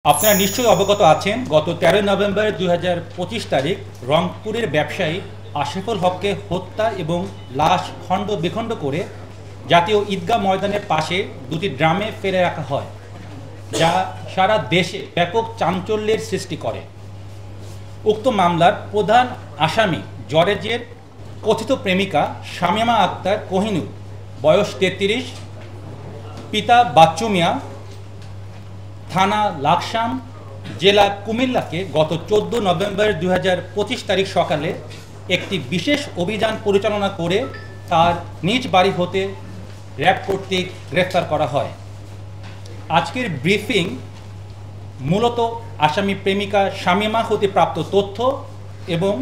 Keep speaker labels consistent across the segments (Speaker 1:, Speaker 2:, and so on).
Speaker 1: আপনারা নিশ্চয়ই অবগত আছেন, গত 13 নভেম্বর 2025 তারিখ রংপুরের ব্যবসায়ী আশরাফুল হককে হত্যা এবং লাশ খণ্ড বিখণ্ড করে জাতীয় ঈদগাহ ময়দানের পাশে দুটি ড্রামে ফেলে রাখা হয়, যা সারা দেশে ব্যাপক চাঞ্চল্যের সৃষ্টি করে। উক্ত মামলার প্রধান আসামি জরেজের কথিত প্রেমিকা শামীমা আক্তার কোহিনুর, বয়স 33, পিতা বাচ্চু মিয়া, থানা লাকসাম, জেলা কুমিল্লাকে গত 14 নভেম্বর 2025 তারিখ সকালে একটি বিশেষ অভিযান পরিচালনা করে তার নিজ বাড়ি হতে র্যাব কর্তৃক গ্রেফতার করা হয়। আজকের ব্রিফিং মূলত আসামি প্রেমিকা শামীমা হতে প্রাপ্ত তথ্য এবং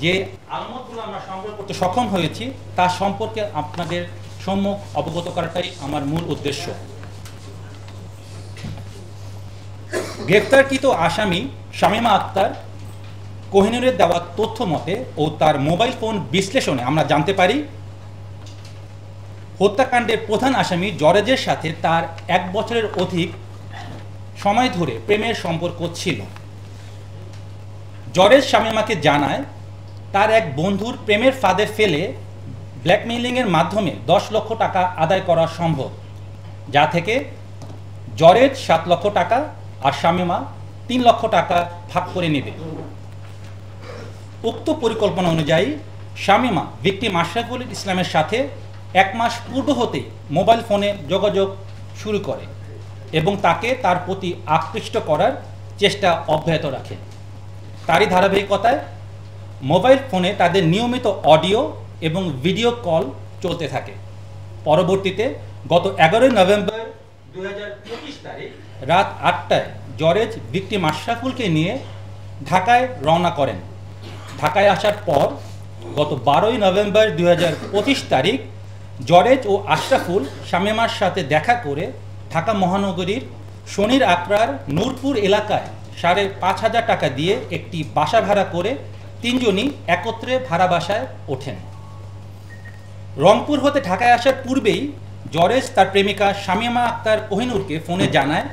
Speaker 1: যে আলামতগুলো আমরা সংগ্রহ করতে সক্ষম হয়েছি তা সম্পর্কে আপনাদের সম্মুখ অবগত করাটাই আমার মূল উদ্দেশ্য। গ্রেফতারকৃত আসামি শামীমা আক্তার কোহিনুরের দেওয়া তথ্য মতে ও তার মোবাইল ফোন বিশ্লেষণে আমরা জানতে পারি, হত্যাকাণ্ডের প্রধান আসামি জরেজের সাথে তার 1 বছরের অধিক সময় ধরে প্রেমের সম্পর্ক ছিল। জরেজ শামীমাকে জানায় তার এক বন্ধুর প্রেমের ফাঁদে ফেলে ব্ল্যাকমেইলিংয়ের মাধ্যমে 10 লক্ষ টাকা আদায় করা সম্ভব, যা থেকে জরেজ 7 লক্ষ টাকা আর শামীমা 3 লক্ষ টাকা ভাগ করে নেবে। উক্ত পরিকল্পনা অনুযায়ী শামীমা ভিকটিম আশরাফুল ইসলামের সাথে 1 মাস পূর্ব হতেই মোবাইল ফোনে যোগাযোগ শুরু করে এবং তাকে তার প্রতি আকৃষ্ট করার চেষ্টা অব্যাহত রাখে। তারই ধারাবাহিকতায় মোবাইল ফোনে তাদের নিয়মিত অডিও এবং ভিডিও কল চলতে থাকে। পরবর্তীতে গত 11 নভেম্বর 2025 তারিখ রাত 8টায় জরেজ ভিকটিম আশরাফুলকে নিয়ে ঢাকায় রওনা করেন। ঢাকায় আসার পর গত 12 নভেম্বর 2025 তারিখ জরেজ ও আশরাফুল শামীমার সাথে দেখা করে ঢাকা মহানগরীর শনির আকরার নূরপুর এলাকায় 5,500 টাকা দিয়ে একটি বাসা ভাড়া করে 3 জনই একত্রে ভাড়া বাসায় ওঠেন। রংপুর হতে ঢাকায় আসার পূর্বেই জরেজ তার প্রেমিকা শামীমা আক্তার কোহিনুরকে ফোনে জানায়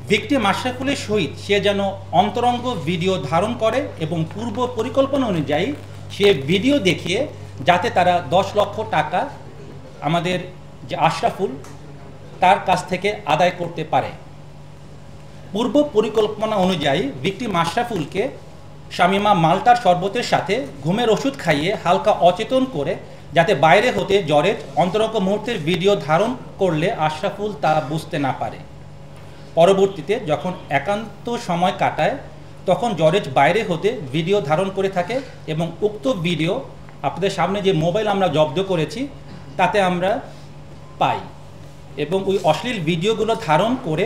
Speaker 1: ভিকটিম আশরাফুলের সহিত সে যেন অন্তরঙ্গ ভিডিও ধারণ করে এবং পূর্ব পরিকল্পনা অনুযায়ী সে ভিডিও দেখিয়ে যাতে তারা 10 লক্ষ টাকা আমাদের যে আশরাফুল তার কাছ থেকে আদায় করতে পারে। পূর্ব পরিকল্পনা অনুযায়ী ভিকটিম আশরাফুলকে শামীমা মাল্টার শরবতের সাথে ঘুমের ওষুধ খাইয়ে হালকা অচেতন করে যাতে বাইরে হতে জরেজ অন্তরঙ্গ মুহূর্তের ভিডিও ধারণ করলে আশরাফুল তা বুঝতে না পারে। পরবর্তীতে যখন একান্ত সময় কাটায় তখন জরেজ বাইরে হতে ভিডিও ধারণ করে থাকে এবং উক্ত ভিডিও আপনাদের সামনে যে মোবাইল আমরা জব্দ করেছি তাতে আমরা পাই এবং ওই অশ্লীল ভিডিওগুলো ধারণ করে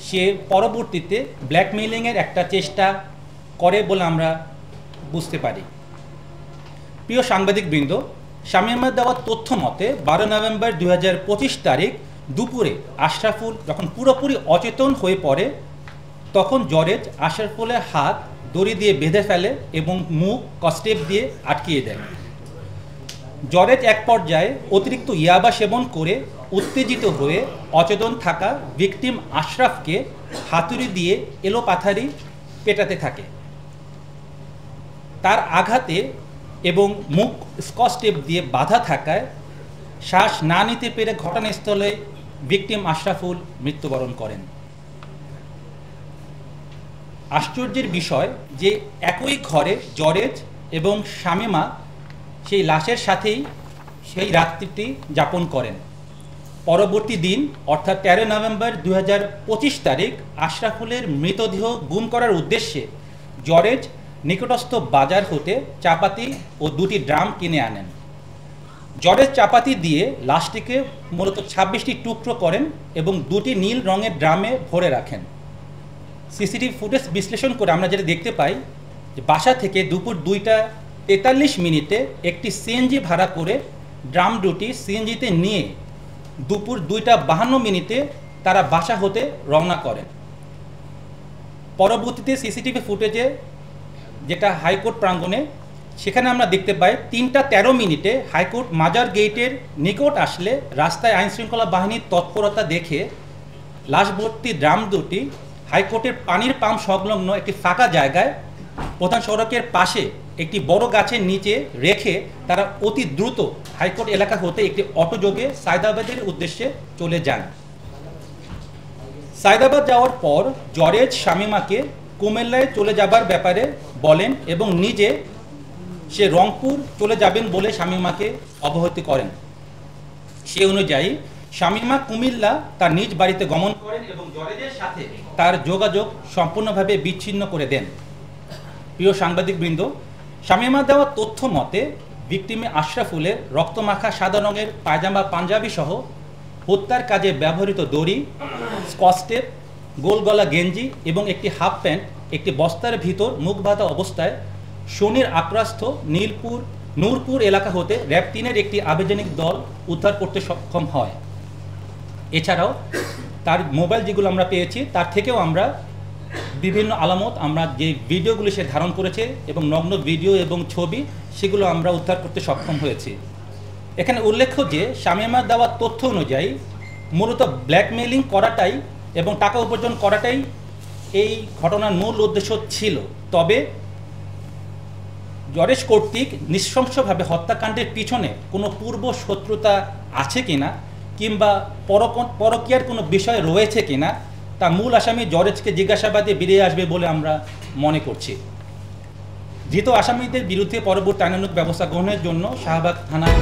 Speaker 1: সে পরবর্তীতে ব্ল্যাকমেইলিংয়ের একটা চেষ্টা করে বলে আমরা বুঝতে পারি। প্রিয় সাংবাদিকবৃন্দ, শামীমার দেওয়া তথ্য মতে 12 নভেম্বর 2025 তারিখ দুপুরে আশরাফুল যখন পুরোপুরি অচেতন হয়ে পড়ে তখন জরেজ আশরাফুলের হাত দড়ি দিয়ে বেঁধে ফেলে এবং মুখ কস্টেপ দিয়ে আটকিয়ে দেয়। জরেজ এক পর্যায়ে অতিরিক্ত ইয়াবা সেবন করে উত্তেজিত হয়ে অচেতন থাকা ভিকটিম আশরাফকে হাতুড়ি দিয়ে এলোপাথারি পেটাতে থাকে। তার আঘাতে এবং মুখ স্কচ টেপ দিয়ে বাঁধা থাকায় শ্বাস না নিতে পেরে ঘটনাস্থলে ভিকটিম আশরাফুল মৃত্যুবরণ করেন। আশ্চর্যের বিষয় যে একই ঘরে জরেজ এবং শামীমা সেই লাশের সাথেই সেই রাত্রিটি যাপন করেন। পরবর্তী দিন অর্থাৎ 13 নভেম্বর 2025 তারিখ আশরাফুলের মৃতদেহ গুম করার উদ্দেশ্যে জরেজ নিকটস্থ বাজার হতে চাপাতি ও 2টি ড্রাম কিনে আনেন। জরেজ চাপাতি দিয়ে লাশটিকে মূলত 26টি টুকরো করেন এবং 2টি নীল রঙের ড্রামে ভরে রাখেন। সিসিটিভি ফুটেজ বিশ্লেষণ করে আমরা যেটা দেখতে পাই যে বাসা থেকে দুপুর 2টা 43 মিনিটে একটি সিএনজি ভাড়া করে ড্রাম দুটি সিএনজিতে নিয়ে দুপুর 2টা 52 মিনিটে তারা বাসা হতে রওনা করেন। পরবর্তীতে সিসিটিভি ফুটেজে যেটা হাইকোর্ট প্রাঙ্গণে সেখানে আমরা দেখতে পাই 3টা 13 মিনিটে হাইকোর্ট মাজার গেটের নিকট আসলে রাস্তায় আইনশৃঙ্খলা বাহিনীর তৎপরতা দেখে লাশ ভর্তি ড্রাম দুটি হাইকোর্টের পানির পাম্প সংলগ্ন একটি ফাঁকা জায়গায় প্রধান সড়কের পাশে একটি বড় গাছের নিচে রেখে তারা অতি দ্রুত হাইকোর্ট এলাকা হতে একটি অটোযোগে সায়দাবাদের উদ্দেশ্যে চলে যান। সায়দাবাদ যাওয়ার পর জরেজ শামীমাকে কুমিল্লায় চলে যাবার ব্যাপারে বলেন এবং নিজে সে রংপুর চলে যাবেন বলে শামীমাকে অবহিত করেন। সে অনুযায়ী শামীমা কুমিল্লা তার নিজ বাড়িতে গমন করেন এবং জরেজের সাথে তার যোগাযোগ সম্পূর্ণভাবে বিচ্ছিন্ন করে দেন। প্রিয় সাংবাদিকবৃন্দ, শামীমা দেওয়া তথ্য মতে ভিকটিমে আশরাফুলের রক্তমাখা সাদা রঙের পায়জামা পাঞ্জাবি সহ হত্যার কাজে ব্যবহৃত দড়ি, স্কচটেপ, গোলগলা গেঞ্জি এবং একটি হাফ প্যান্ট একটি বস্তার ভিতর মুখ বাঁধা অবস্থায় শনির আক্রাস্ত নূরপুর এলাকা হতে র্যাব 3-এর একটি আবেদনিক দল উদ্ধার করতে সক্ষম হয়। এছাড়াও তার মোবাইল যেগুলো আমরা পেয়েছি তার থেকেও আমরা বিভিন্ন আলামত, আমরা যে ভিডিওগুলি সে ধারণ করেছে এবং নগ্ন ভিডিও এবং ছবি সেগুলো আমরা উদ্ধার করতে সক্ষম হয়েছি। এখানে উল্লেখ্য যে শামীমা দেওয়া তথ্য অনুযায়ী মূলত ব্ল্যাকমেইলিং করাটাই এবং টাকা উপার্জন করাটাই এই ঘটনার মূল উদ্দেশ্য ছিল। তবে জরেজ কর্তৃক নৃশংসভাবে হত্যাকাণ্ডের পিছনে কোনো পূর্ব শত্রুতা আছে কিনা কিংবা পরকীয়ার কোনো বিষয় রয়েছে কিনা তা মূল আসামি জরেজকে জিজ্ঞাসাবাদে বেরিয়ে আসবে বলে আমরা মনে করছি। ধৃত আসামিদের বিরুদ্ধে পরবর্তী আইনানুগ ব্যবস্থা গ্রহণের জন্য শাহবাগ থানায়